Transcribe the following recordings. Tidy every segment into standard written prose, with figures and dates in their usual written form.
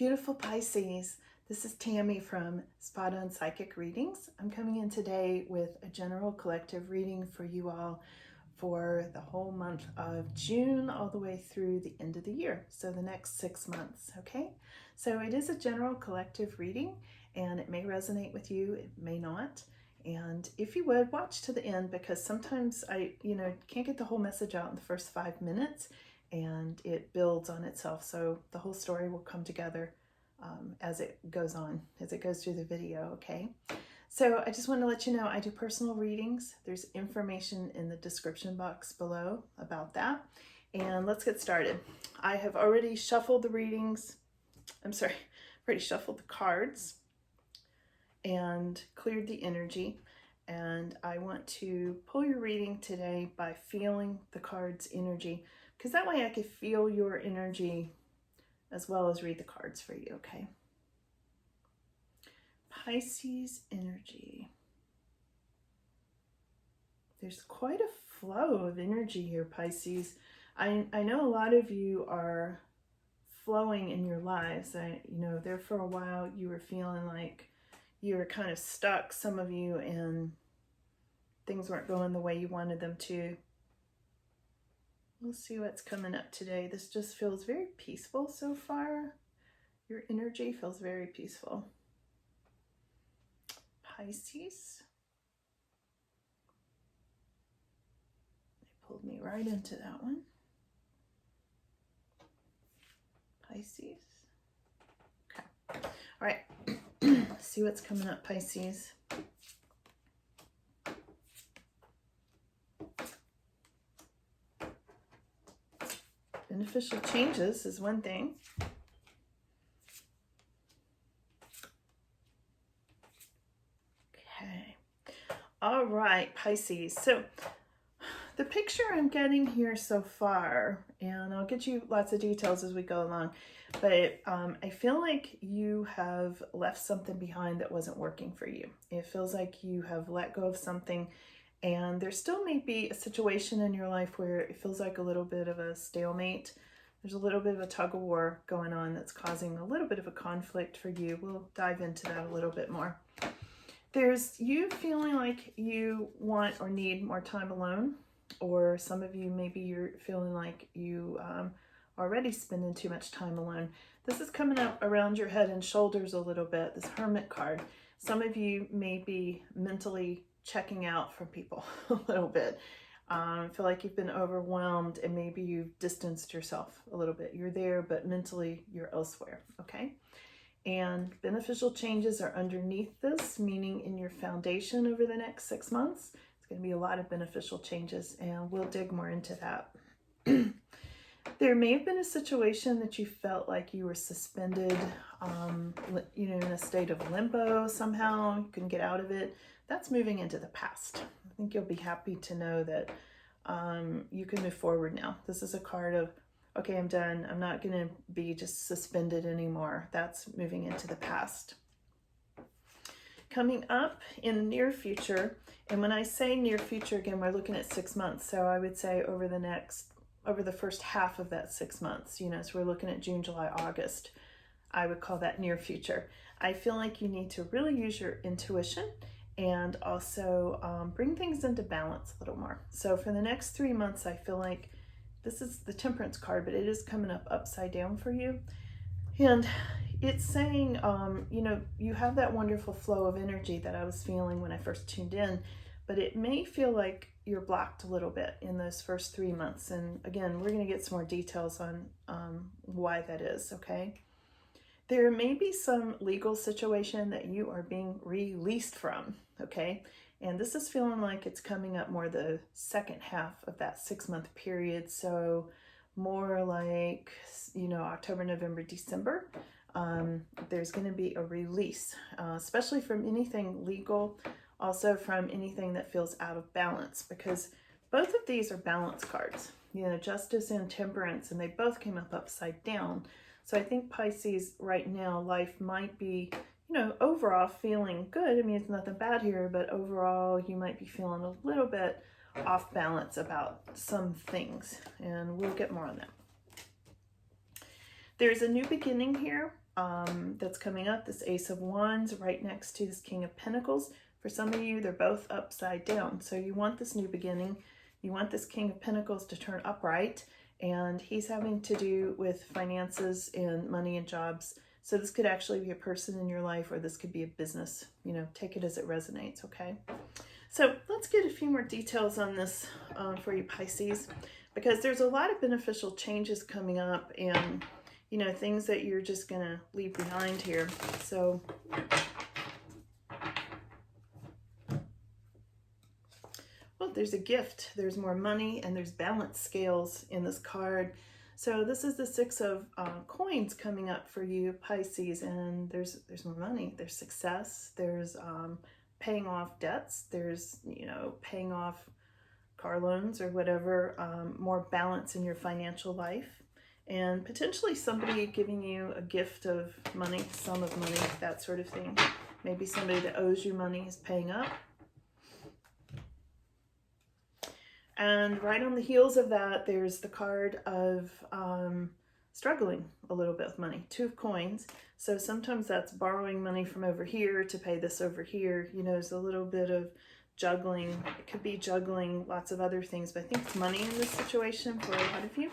Beautiful Pisces, this is Tammy from Spot On Psychic Readings. I'm coming in today with a general collective reading for you all for the whole month of June all the way through the end of the year, so the next 6 months, okay? So it is a general collective reading and it may resonate with you, it may not. And if you would, watch to the end, because sometimes I can't get the whole message out in the first 5 minutes, and it builds on itself. So the whole story will come together as it goes on, as it goes through the video, okay? So I just want to let you know I do personal readings. There's information in the description box below about that. And let's get started. I have already shuffled the readings. Already shuffled the cards and cleared the energy. And I want to pull your reading today by feeling the card's energy, because that way I can feel your energy as well as read the cards for you, okay? Pisces energy. There's quite a flow of energy here, Pisces. I know a lot of you are flowing in your lives. There for a while you were feeling like you were kind of stuck, some of you, and things weren't going the way you wanted them to. We'll see what's coming up today. This just feels very peaceful so far. Your energy feels very peaceful. Pisces. They pulled me right into that one. Pisces. Okay. All right. Let's see what's coming up, Pisces. Beneficial changes is one thing. Okay. All right, Pisces. So the picture I'm getting here so far, and I'll get you lots of details as we go along, but I feel like you have left something behind that wasn't working for you. It feels like you have let go of something, and there still may be a situation in your life where it feels like a little bit of a stalemate. There's a little bit of a tug of war going on that's causing a little bit of a conflict for you. We'll dive into that a little bit more. There's you feeling like you want or need more time alone, or some of you, maybe you're feeling like you already spending too much time alone. This is coming up around your head and shoulders a little bit, this Hermit card. Some of you may be mentally checking out from people a little bit. Feel like you've been overwhelmed and maybe you've distanced yourself a little bit. You're there, but mentally you're elsewhere, okay? And beneficial changes are underneath this, meaning in your foundation over the next 6 months. It's going to be a lot of beneficial changes, and we'll dig more into that. There may have been a situation that you felt like you were suspended, in a state of limbo somehow. You couldn't get out of it. That's moving into the past. I think you'll be happy to know that you can move forward now. This is a card of, okay, I'm done. I'm not going to be just suspended anymore. That's moving into the past. Coming up in the near future, and when I say near future, again, we're looking at 6 months. So I would say over the first half of that 6 months, so we're looking at June, July, August. I would call that near future. I feel like you need to really use your intuition and also bring things into balance a little more. So for the next 3 months, I feel like this is the Temperance card, but it is coming up upside down for you. And it's saying, you have that wonderful flow of energy that I was feeling when I first tuned in, but it may feel like you're blocked a little bit in those first 3 months. And again, we're going to get some more details on why that is, okay? There may be some legal situation that you are being released from, okay? And this is feeling like it's coming up more the second half of that 6 month period. So more like, October, November, December. There's going to be a release, especially from anything legal, also from anything that feels out of balance, because both of these are balance cards, Justice and Temperance, and they both came up upside down. So I think Pisces right now, life might be, overall feeling good. I mean, it's nothing bad here, but overall you might be feeling a little bit off balance about some things, and we'll get more on that. There's a new beginning here. that's coming up, this Ace of Wands right next to this King of Pentacles. For some of you, they're both upside down. So you want this new beginning. You want this King of Pentacles to turn upright, and he's having to do with finances and money and jobs. So this could actually be a person in your life, or this could be a business. You know, take it as it resonates, okay? So let's get a few more details on this for you Pisces, because there's a lot of beneficial changes coming up, and you know, things that you're just gonna leave behind here. So well, there's a gift, there's more money, and there's balance scales in this card. So this is the Six of Coins coming up for you Pisces, and there's more money, there's success, there's paying off debts, there's, you know, paying off car loans or whatever, more balance in your financial life, and potentially somebody giving you a gift of money, sum of money, that sort of thing. Maybe somebody that owes you money is paying up. And right on the heels of that, there's the card of struggling a little bit with money, Two of Coins. So sometimes that's borrowing money from over here to pay this over here. You know, there's a little bit of juggling. It could be juggling lots of other things, but I think it's money in this situation for a lot of you.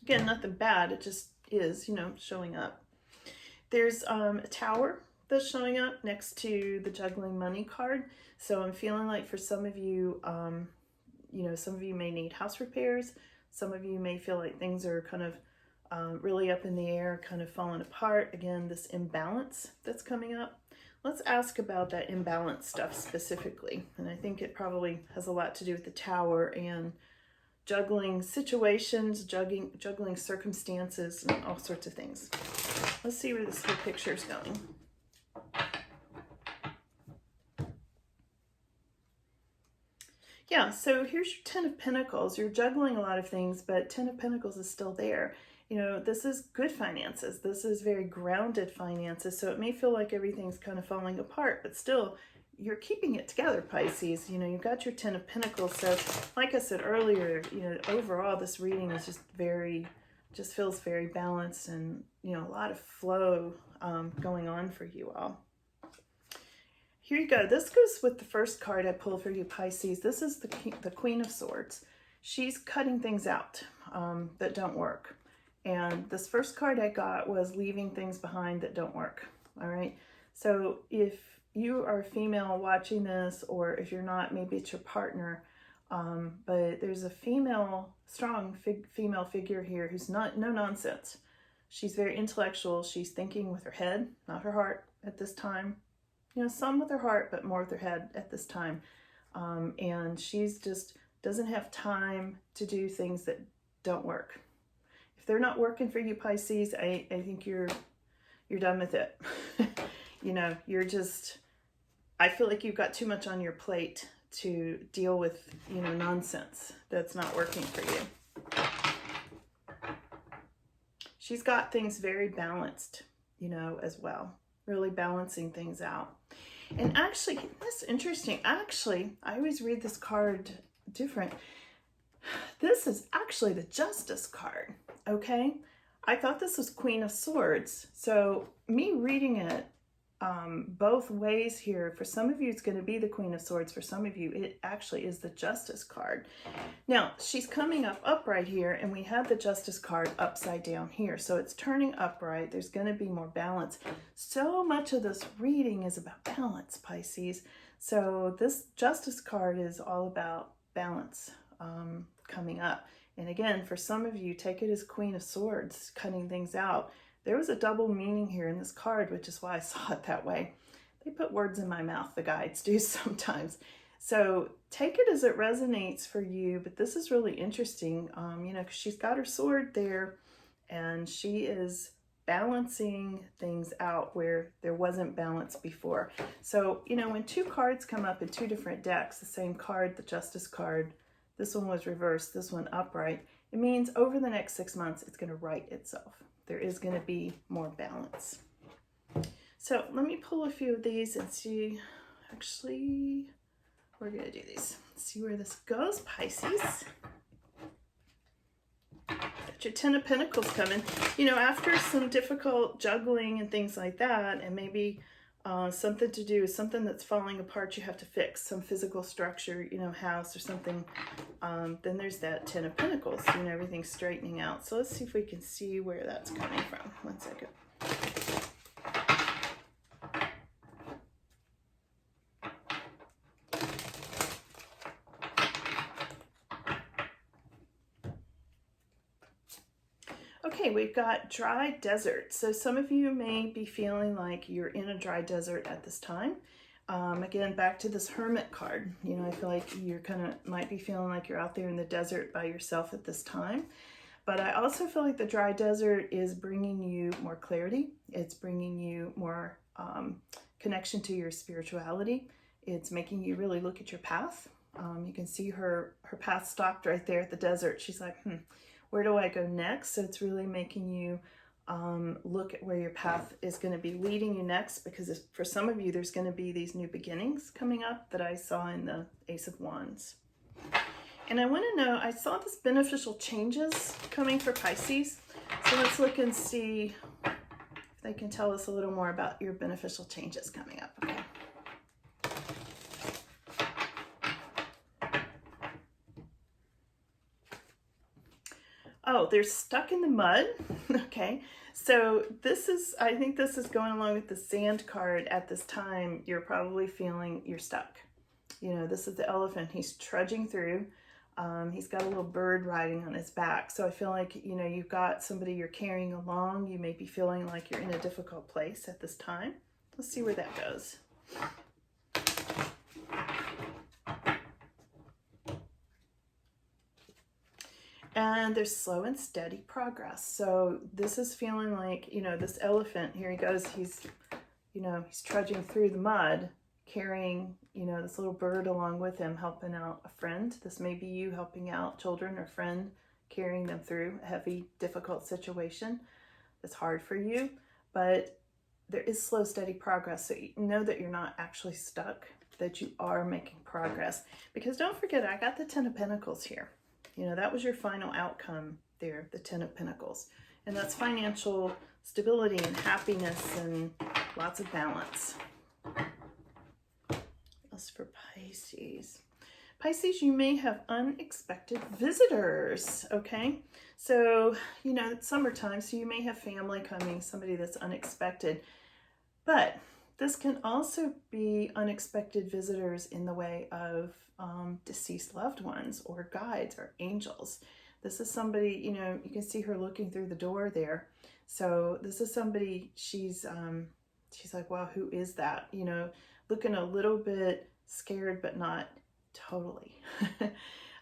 Again, nothing bad, it just is, you know, showing up. There's a Tower that's showing up next to the juggling money card. So I'm feeling like for some of you, you know, some of you may need house repairs. Some of you may feel like things are kind of really up in the air, kind of falling apart. Again, this imbalance that's coming up. Let's ask about that imbalance stuff specifically. And I think it probably has a lot to do with the Tower and juggling situations, juggling circumstances, and all sorts of things. Let's see where this whole picture is going. Yeah, so here's your Ten of Pentacles. You're juggling a lot of things, but Ten of Pentacles is still there. You know, this is good finances. This is very grounded finances. So it may feel like everything's kind of falling apart, but still, you're keeping it together, Pisces. You know, you've got your Ten of Pentacles. So like I said earlier, you know, overall, this reading is just feels very balanced, and, you know, a lot of flow going on for you all. Here you go. This goes with the first card I pulled for you, Pisces. This is the Queen of Swords. She's cutting things out that don't work. And this first card I got was leaving things behind that don't work. All right. So if you are a female watching this, or if you're not, maybe it's your partner. But there's a female, strong female figure here who's no nonsense. She's very intellectual. She's thinking with her head, not her heart at this time. You know, some with her heart, but more with her head at this time. And she's just doesn't have time to do things that don't work. If they're not working for you, Pisces, I think you're done with it. You know, you're just, I feel like you've got too much on your plate to deal with, you know, nonsense that's not working for you. She's got things very balanced, you know, as well. Really balancing things out. And actually, that's interesting. Actually, I always read this card different. This is actually the Justice card, okay? I thought this was Queen of Swords. So me reading it both ways here, for some of you it's going to be the Queen of Swords. For some of you it actually is the Justice card. Now she's coming up upright here, and we have the Justice card upside down here, so it's turning upright. There's going to be more balance. So much of this reading is about balance, Pisces. So this Justice card is all about balance coming up. And again, for some of you, take it as Queen of Swords, cutting things out. There was a double meaning here in this card, which is why I saw it that way. They put words in my mouth, the guides do sometimes. So take it as it resonates for you, but this is really interesting, you know, because she's got her sword there, and she is balancing things out where there wasn't balance before. So, you know, when two cards come up in two different decks, the same card, the Justice card, this one was reversed, this one upright, it means over the next 6 months, it's going to right itself. There is going to be more balance. So let me pull a few of these and see. Actually, we're going to do these. Let's see where this goes, Pisces. got your Ten of Pentacles coming. You know, after some difficult juggling and things like that, and maybe something to do, something that's falling apart you have to fix, some physical structure, you know, house or something, then there's that Ten of Pentacles, you know, everything's straightening out. So let's see if we can see where that's coming from. 1 second. Okay, we've got dry desert. So some of you may be feeling like you're in a dry desert at this time. Again, back to this Hermit card. You know, I feel like you're might be feeling like you're out there in the desert by yourself at this time. But I also feel like the dry desert is bringing you more clarity. It's bringing you more connection to your spirituality. It's making you really look at your path. You can see her path stopped right there at the desert. She's like, where do I go next? So it's really making you look at where your path is going to be leading you next, because for some of you, there's going to be these new beginnings coming up that I saw in the Ace of Wands. And I want to know, I saw this beneficial changes coming for Pisces. So let's look and see if they can tell us a little more about your beneficial changes coming up. Okay. Oh, they're stuck in the mud. Okay. So I think this is going along with the Sand card. At this time, you're probably feeling you're stuck. You know, this is the elephant. He's trudging through. He's got a little bird riding on his back. So I feel like, you know, you've got somebody you're carrying along. You may be feeling like you're in a difficult place at this time. Let's see where that goes. And there's slow and steady progress. So this is feeling like, you know, this elephant, here he goes, he's trudging through the mud, carrying, you know, this little bird along with him, helping out a friend. This may be you helping out children or friend, carrying them through a heavy, difficult situation that's hard for you. But there is slow, steady progress. So you know that you're not actually stuck, that you are making progress. Because don't forget, I got the Ten of Pentacles here. You know, that was your final outcome there, the Ten of Pentacles. And that's financial stability and happiness and lots of balance. As for Pisces. Pisces, you may have unexpected visitors, okay? So, you know, it's summertime, so you may have family coming, somebody that's unexpected. But this can also be unexpected visitors in the way of deceased loved ones or guides or angels. This is somebody, you know, you can see her looking through the door there. So this is somebody, she's like, wow, who is that? You know, looking a little bit scared, but not totally.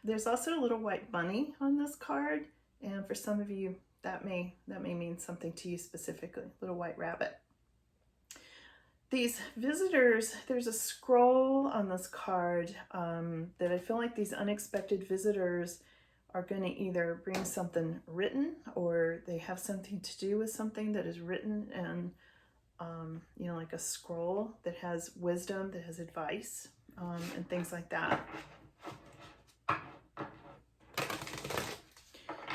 There's also a little white bunny on this card. And for some of you, that may mean something to you specifically, little white rabbit. These visitors, there's a scroll on this card that I feel like these unexpected visitors are going to either bring something written, or they have something to do with something that is written, and you know, like a scroll that has wisdom, that has advice, and things like that.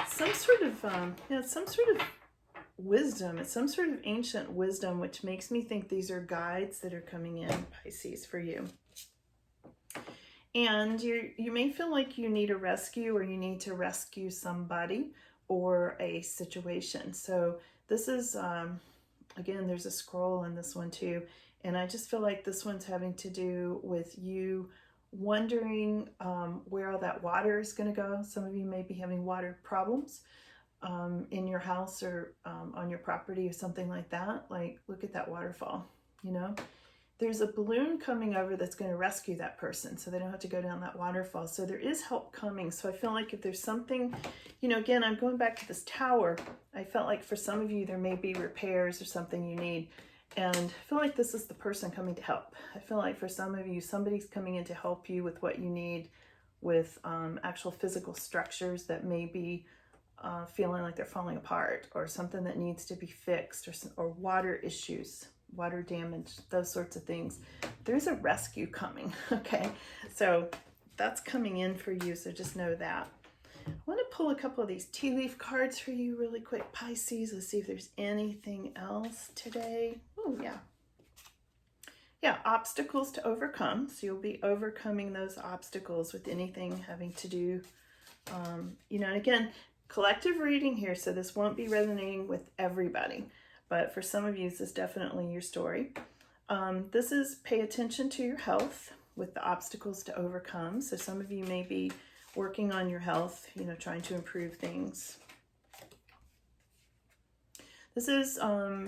Some sort of wisdom. It's some sort of ancient wisdom, which makes me think these are guides that are coming in, Pisces, for you. And you may feel like you need a rescue, or you need to rescue somebody or a situation. So this is, again, there's a scroll in this one too. And I just feel like this one's having to do with you wondering where all that water is going to go. Some of you may be having water problems in your house or on your property or something like that. Like, look at that waterfall, you know. There's a balloon coming over that's going to rescue that person, so they don't have to go down that waterfall. So there is help coming. So I feel like if there's something, you know, again, I'm going back to this tower. I felt like for some of you, there may be repairs or something you need. And I feel like this is the person coming to help. I feel like for some of you, somebody's coming in to help you with what you need, with actual physical structures that may be feeling like they're falling apart, or something that needs to be fixed, or water issues, water damage, those sorts of things. There's a rescue coming, okay? So that's coming in for you, so just know that. I want to pull a couple of these tea leaf cards for you really quick, Pisces. Let's see if there's anything else today. Oh, yeah. Yeah, obstacles to overcome. So you'll be overcoming those obstacles with anything having to do, you know, and again, collective reading here, so this won't be resonating with everybody, but for some of you, this is definitely your story. This is pay attention to your health with the obstacles to overcome. So some of you may be working on your health, you know, trying to improve things. This is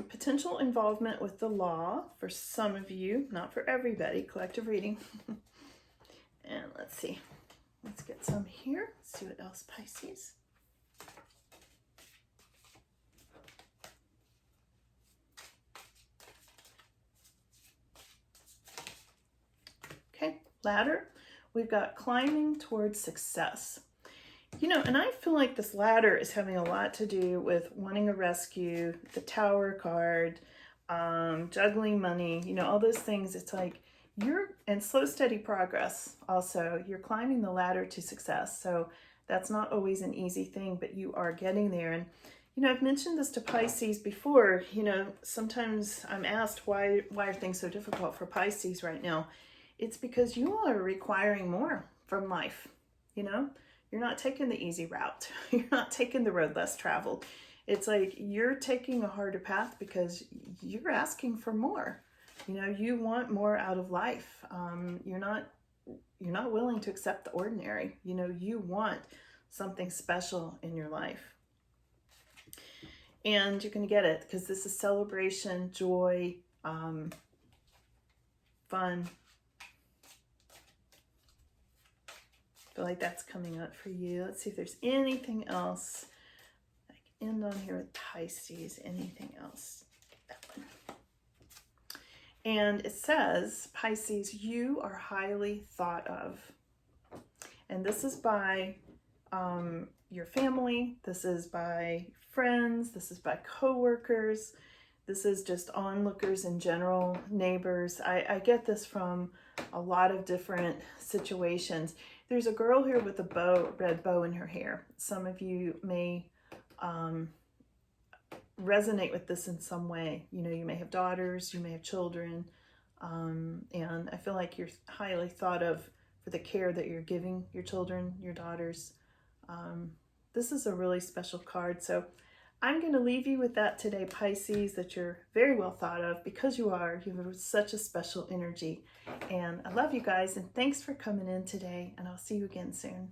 potential involvement with the law for some of you, not for everybody, collective reading. And let's see, let's get some here. Let's see what else, Pisces. Okay, ladder. We've got climbing towards success. You know, and I feel like this ladder is having a lot to do with wanting a rescue, the Tower card, juggling money, you know, all those things. It's like and slow, steady progress. Also, you're climbing the ladder to success. So that's not always an easy thing, but you are getting there. And, you know, I've mentioned this to Pisces before. You know, sometimes I'm asked why are things so difficult for Pisces right now? It's because you all are requiring more from life, you know? You're not taking the easy route. You're not taking the road less traveled. It's like you're taking a harder path because you're asking for more. You know, you want more out of life. You're not willing to accept the ordinary. You know, you want something special in your life. And you're going to get it because this is celebration, joy, fun. I feel like that's coming up for you. Let's see if there's anything else. I can end on here with Pisces. Anything else? That one. And it says, Pisces, you are highly thought of. And this is by your family. This is by friends. This is by coworkers. This is just onlookers in general, neighbors. I get this from a lot of different situations. There's a girl here with a bow, red bow in her hair. Some of you may resonate with this in some way. You know, you may have daughters, you may have children, and I feel like you're highly thought of for the care that you're giving your children, your daughters. This is a really special card. So I'm going to leave you with that today, Pisces, that you're very well thought of because you are. You have such a special energy. And I love you guys, and thanks for coming in today, and I'll see you again soon.